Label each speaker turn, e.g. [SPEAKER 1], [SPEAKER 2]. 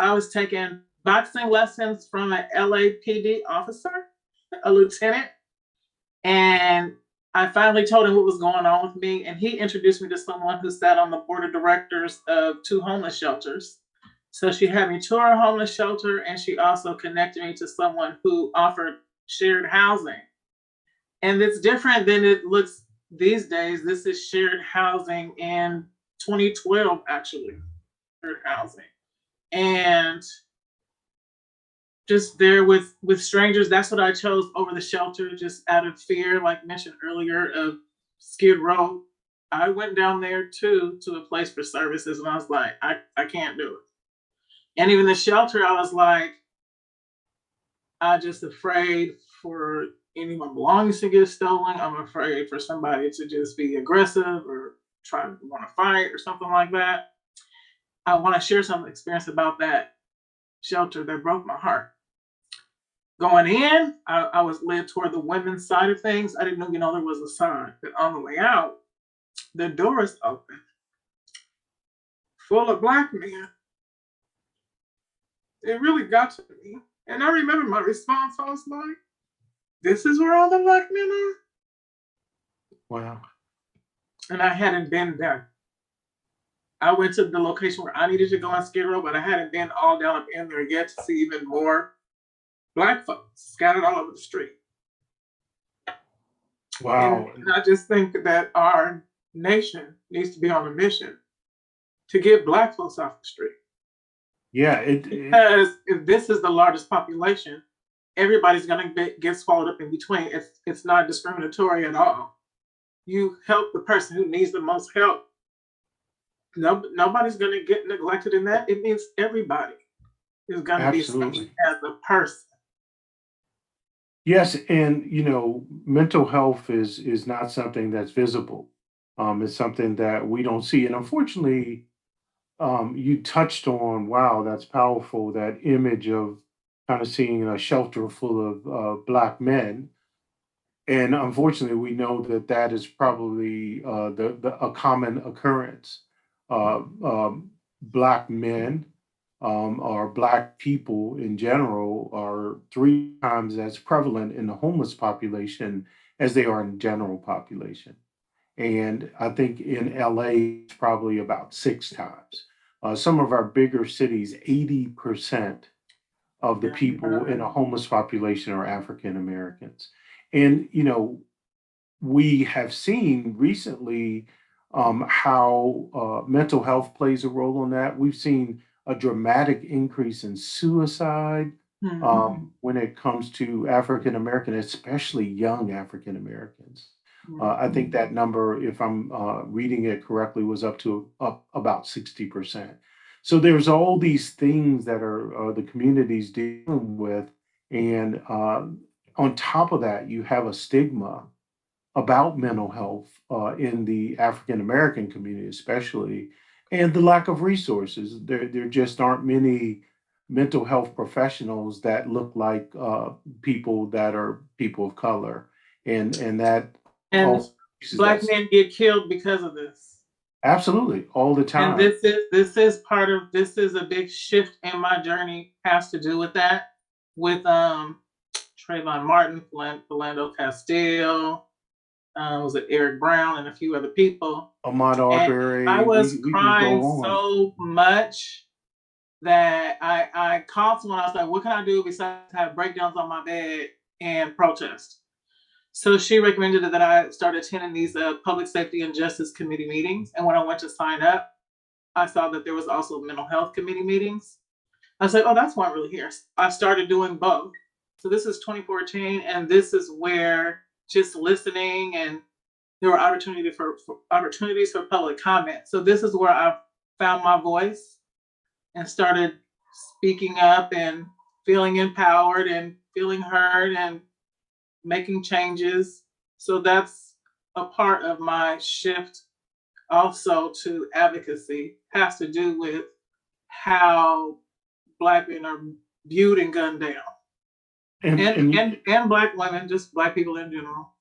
[SPEAKER 1] I was taking boxing lessons from an LAPD officer, a lieutenant, and I finally told him what was going on with me, and he introduced me to someone who sat on the board of directors of 2 homeless shelters. So she had me tour a homeless shelter, and she also connected me to someone who offered shared housing. And it's different than it looks these days. This is shared housing in 2012, actually, shared housing. And just there with strangers. That's what I chose over the shelter, just out of fear, like mentioned earlier, of Skid Row. I went down there too to a place for services, and I was like, I can't do it. And even the shelter, I was like, I just afraid for any of my belongings to get stolen. I'm afraid for somebody to just be aggressive or try to want to fight or something like that. I want to share some experience about that shelter that broke my heart. Going in, I was led toward the women's side of things. I didn't even know there was a sign. But on the way out, the door is open, full of Black men. It really got to me. And I remember my response. I was like, this is where all the Black men are?
[SPEAKER 2] Wow.
[SPEAKER 1] And I hadn't been there. I went to the location where I needed to go on Skid Row, but I hadn't been all down up in there yet to see even more Black folks scattered all over the street.
[SPEAKER 2] Wow.
[SPEAKER 1] And I just think that our nation needs to be on a mission to get Black folks off the street.
[SPEAKER 2] Yeah.
[SPEAKER 1] Because if this is the largest population, everybody's going to get swallowed up in between. It's not discriminatory at all. You help the person who needs the most help. Nobody's going to get neglected in that. It means everybody is going to be seen as a person.
[SPEAKER 2] Yes, and mental health is not something that's visible. It's something that we don't see, and unfortunately, you touched on, wow, that's powerful. That image of kind of seeing a shelter full of Black men, and unfortunately, we know that that is probably a common occurrence. Uh, Black men or Black people in general are 3 times as prevalent in the homeless population as they are in the general population. And I think in LA, it's probably about 6 times. Some of our bigger cities, 80% of the people in a homeless population are African Americans. And, we have seen recently how mental health plays a role in that. We've seen a dramatic increase in suicide when it comes to African American, especially young African Americans. I think that number, if I'm reading it correctly, was up about 60%. So there's all these things that are the communities dealing with, and on top of that, you have a stigma about mental health in the African American community, especially, and the lack of resources. There just aren't many mental health professionals that look like people that are people of color, and that
[SPEAKER 1] And
[SPEAKER 2] also
[SPEAKER 1] Black men get killed because of this.
[SPEAKER 2] absolutely all the
[SPEAKER 1] And
[SPEAKER 2] time.
[SPEAKER 1] this is a big shift in my journey, has to do with that, with Trayvon Martin, Philando Castile, was it Eric Brown and a few other people.
[SPEAKER 2] Ahmaud
[SPEAKER 1] And I
[SPEAKER 2] Arbery,
[SPEAKER 1] was
[SPEAKER 2] we can
[SPEAKER 1] crying
[SPEAKER 2] go on.
[SPEAKER 1] so much that I called someone. I was like, what can I do besides have breakdowns on my bed and protest? So she recommended that I start attending these public safety and justice committee meetings. And when I went to sign up, I saw that there was also mental health committee meetings. I was like, oh, that's why I'm really here. I started doing both. So this is 2014, and this is where just listening, and there were opportunities for public comment. So this is where I found my voice and started speaking up and feeling empowered and feeling heard and making changes. So that's a part of my shift also to advocacy, has to do with how Black men are viewed and gunned down.
[SPEAKER 2] And
[SPEAKER 1] And Black women, just Black people in general.